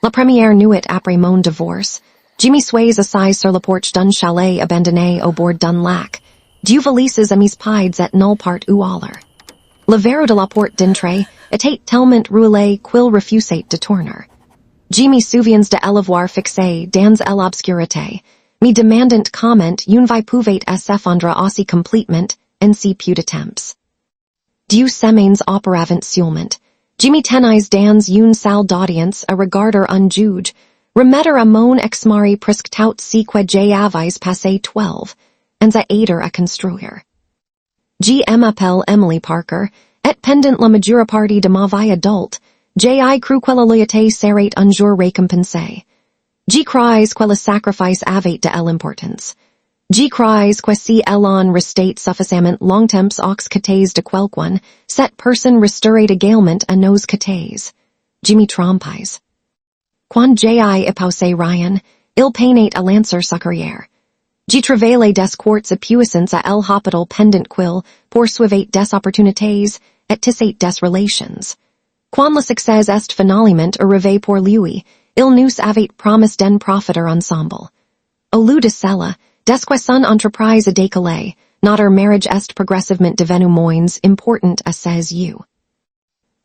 La première nuit après mon divorce, Jimmy sways assise sur la porche d'un chalet abandonné au bord d'un lac. Dieu valises amis pides et nulle part où aller. Le verrou de la porte d'entrée était tellement roulé qu'il refusait de tourner. Jimmy souviens de l'avoir fixé dans l'obscurité, me demandant comment une vie pouvait s'effondrer aussi complètement en si peu de temps. Dieu semaines auparavant seulement, Jimmy tenais dans une salle d'audience à regarder un juge, remettre à mon ex-mari presque tout ce que j'avais passé 12, ans à aider à construire. M'appelle Emily Parker, et pendant la majeure partie de ma vie adulte, j'ai cru que la loyauté serait un jour récompensée. J'ai cru que le sacrifice avait de l'importance. J'ai cru que si elle en restait suffisamment longtemps aux côtés de quelqu'un, cette personne resterait également à nos côtés. Je me trompais. Quand j'ai épousé Ryan, il peinait à lancer sa carrière. J'ai travaillé des quarts à puissance à l'hôpital pendant qu'il poursuivait des opportunités et tissait des relations. Quand le succès est finalement arrivé pour lui, il nous avait promis d'en profiter ensemble. Au lieu de cela, dès que son entreprise a décollé, notre mariage est progressivement devenu moins important à ses yeux.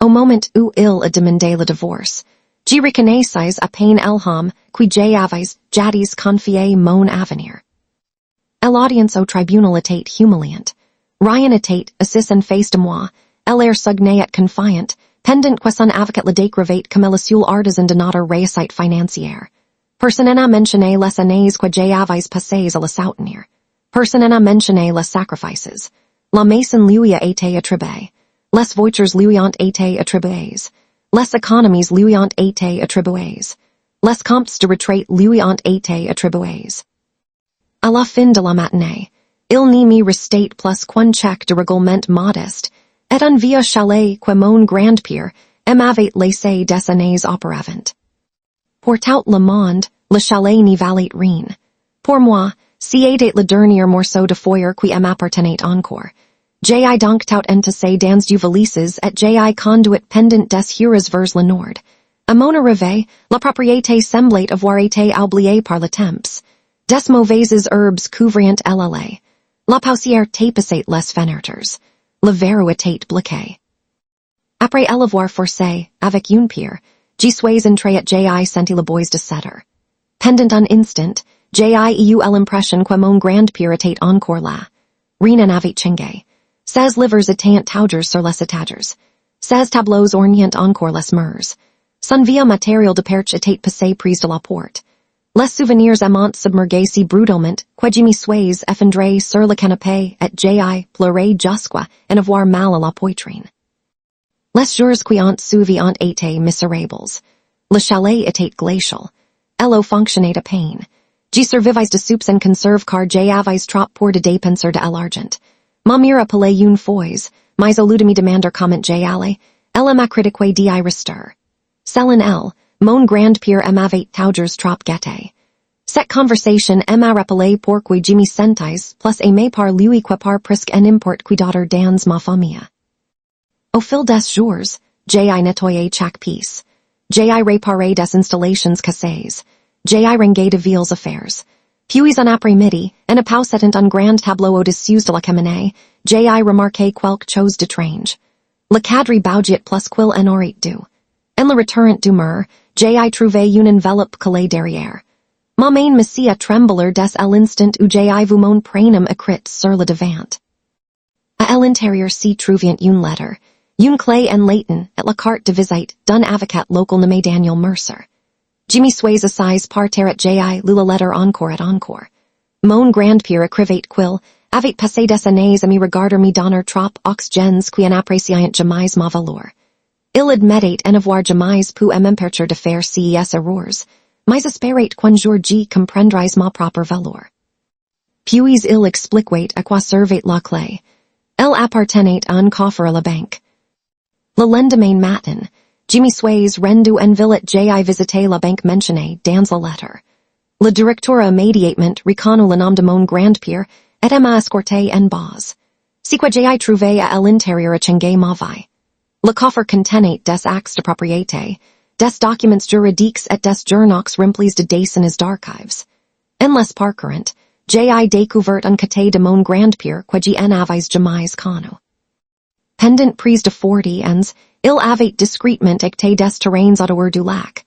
Au moment où il a demandé le divorce, je reconnaissais à peine l'homme que j'avais jadis confié mon avenir. L'audience au tribunal était humiliante. Ryan était assis en face de moi, l'air sogné et confiant, pendant que son avocat le décrivait comme le seul artisan de notre réussite financière. Personne n'a mentionné les années que j'avais passées à le soutenir. Personne n'a mentionné les sacrifices. La maison lui a été attribuée. Les voitures lui ont été attribuées. Les économies lui ont été attribuées. Les comptes de retraite lui ont été attribués. À la fin de la matinée, il ne me restait plus qu'un chèque de règlement modeste, et un vieux chalet que mon grand-père m'avait laissé des années auparavant. Pour tout le monde, le chalet n'y valait rien. Pour moi, c'était le dernier morceau de foyer qui m'appartenait encore. J'ai donc tout entassé dans du valises et j'ai conduit pendant des heures vers le nord. À mon arrivée, la propriété semblait avoir été oubliée par le temps. Des mauvaises herbes couvrant l'allée. La poussière tapissait les fenêtres. Le verrou était bloqué. Après l'avoir forcé, avec une pierre, je suis entré et j'ai senti le bois de cedre. Pendant un instant, j'ai eu l'impression que mon grand-père était encore là. Rien n'avait changé. Ses livres étaient toujours sur les étagères. Ses tableaux ornaient encore les murs. Son vieux matériel de perche était passé prise de la porte. Les souvenirs amants submergés si brutalement que je me suis effondré sur le canapé et j'ai pleuré jusqu'à en avoir mal à la poitrine. Les jours qui ont suivi ont été misérables. Le chalet était glacial. L'eau fonctionnait à peine. Je survivais de soupes en conserve car j'avais trop pour de dépenser de l'argent. Ma mère appelait une fois, mais au lieu de me demander comment j'allais, elle m'a critiqué d'y rester. Selon elle, mon grand-père m'avait toujours trop gâté. Cette conversation m'a rappelé pourquoi je me sentais plus aimé par lui que par presque n'importe qui d'autre dans ma famille. Au fil des jours, j'ai nettoyé chaque pièce. J'ai réparé des installations cassées. J'ai rangé de vieilles affaires. Puis en après-midi, en posant un grand tableau au-dessus de la cheminée, j'ai remarqué quelque chose d'étrange. Le cadre bougeait plus qu'il en aurait dû. En le retournant du mur, j'ai trouvé une enveloppe collée derrière. Ma main me s'y a tremblé dès l'instant où j'ai vu mon prénom écrit sur le devant. À l'intérieur s'y trouvait une lettre, une clé en latin et la carte de visite d'un avocat local nommé Daniel Mercer. Je me suis assise par terre et j'ai lu la lettre encore et encore. Mon grand-père écrivait qu'il avait passé des années à me regarder me donner trop aux gens qui n'appréciaient jamais ma valeur. Il admettait en avoir jamais pu m'empêcher de faire ces erreurs, mais espérait qu'un jour je comprendrais ma propre valeur. Puis il expliquait à quoi servait la clé. Elle appartenait à un coffre à la banque. Le lendemain matin, je me suis rendu en ville et j'ai visité la banque mentionnée dans la lettre. Le directeur immédiatement reconnut le nom de mon grand-père et m'a escorté en bas. C'est quoi j'ai trouvé à l'intérieur a changé ma vie. Le coffre contenait des actes de propriété, des documents juridiques et des journaux remplis de dessins d'archives. En les parcourant, j'ai découvert un côté de mon grand-père que je n'avais jamais connu. Pendant prise de 40 ans, il avait discrètement acté des terrains à dehors du lac.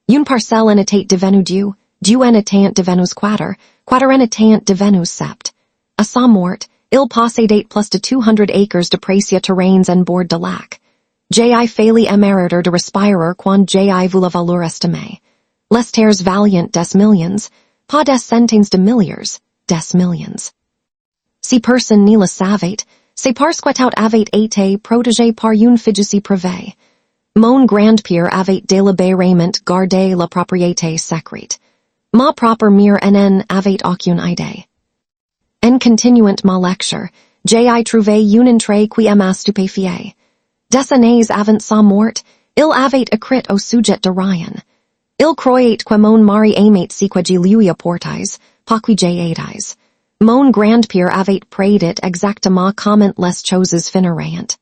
Une parcelle en était devenue deux en était devenue quatre en était devenue sept. À sa mort, il possédait plus de 200 acres de précieux terrains en bord de lac. J'ai failli émériter de respirer quand j'ai vu la valeur estimée. Les terres valiant des millions, pas des centaines de milliards, des millions. Si personne ne le savait, c'est parce que tout avait été protégé par une fiducie privée. Mon grand-père avait délibérément gardé la propriété secrète. Ma propre mère en avait aucune idée. En continuant ma lecture, j'ai trouvé une entrée qui m'a stupéfié. Des années avant sa mort, il avait écrit au sujet de Ryan. Il croyait que mon mari aimait ce que je lui apportais, pas que j'étais. Mon grand-père avait prédit exactement comment les choses finiraient.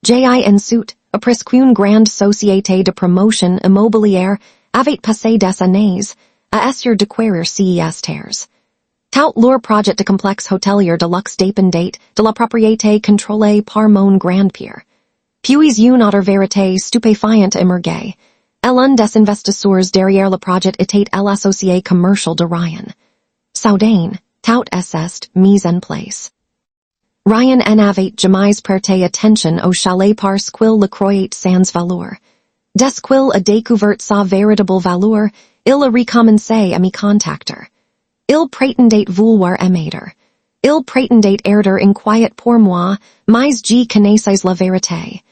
J'ai ensuite, après qu'une grande société de promotion immobilière avait passé des années, à essayer d'acquérir ces terres. Tout leur projet de complexe hôtelier de luxe dépendait de la propriété contrôlée par mon grand-père. Puis une autre vérité stupéfiante émergea. L'un des investisseurs derrière le projet était l'associé commercial de Ryan. Soudain, tout est mis en place. Ryan n'avait jamais prêté attention au chalet parce qu'il le croyait sans valeur. Dès qu'il a découvert sa véritable valeur, il a recommencé à me contacter. Il prétendait vouloir m'aider. Il prétendait aider inquiet pour moi, mais je connaissais la vérité.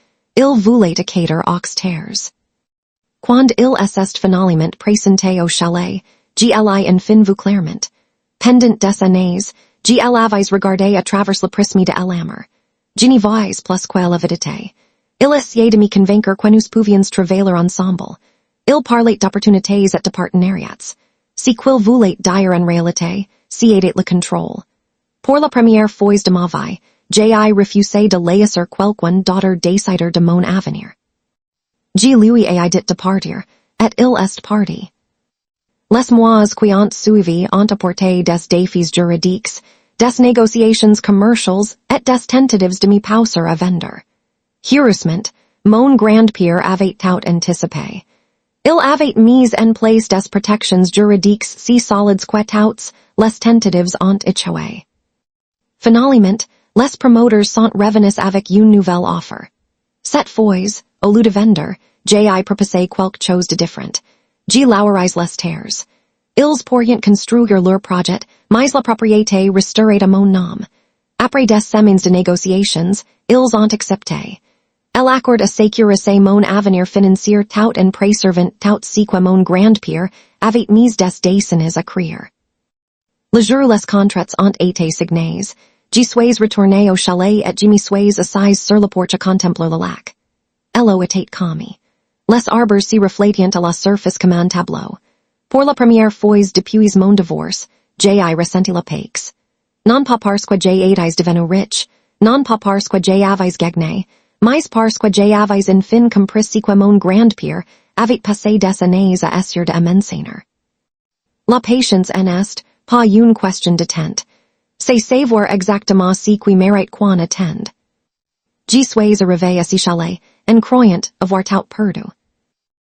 Il voulait acquérir aux terres. Quand il est finalement présenté au chalet, j'y enfin vu clairement. Pendant des années, j'y avais regardé à travers le prisme de l'amour. Je n'y vois plus que l'avidité. Il essayait de me convaincre que nous pouvions travailler ensemble. Il parlait d'opportunités et de partenariats. Si qu'il voulait dire en réalité, si était le contrôle. Pour la première fois de ma vie, j'ai refusé de laisser quelqu'un d'autre décider de mon avenir. Je lui ai dit de partir, et il est parti. Les mois qui ont suivi ont apporté des défis juridiques, des négociations commerciales et des tentatives de me pousser à vendre. Heureusement, mon grand-père avait tout anticipé. Il avait mis en place des protections juridiques si solides que toutes les tentatives ont échoué. Finalement, les promoteurs sont revenus avec une nouvelle offre. Cette fois, au lieu de vendre, j'ai proposé quelque chose de différent. Je laurais les terres. Ils pourraient construire leur projet, mais la propriété resterait à mon nom. Après des semaines de négociations, ils ont accepté. L'accord a sécurisé mon avenir financier tout en préservant tout ce que mon grand-père avait mis des décennies à créer. Le jour les contrats ont été signés, je suis retourné au chalet et je me suis assis sur le porche à contempler le lac. L'eau était calme. Les arbres se reflétaient à la surface comme un tableau. Pour la première fois depuis mon divorce, j'ai ressenti la paix. Non pas parce que j'ai été devenu riche, non pas parce que j'avais gagné, mais parce que j'avais enfin compris ce que mon grand-père avait passé des années à essayer de m'enseigner. La patience en est pas une question de temps. C'est savoir exactement ce qui mérite qu'on attende. Je suis arrivé à ce chalet, en croyant avoir tout perdu.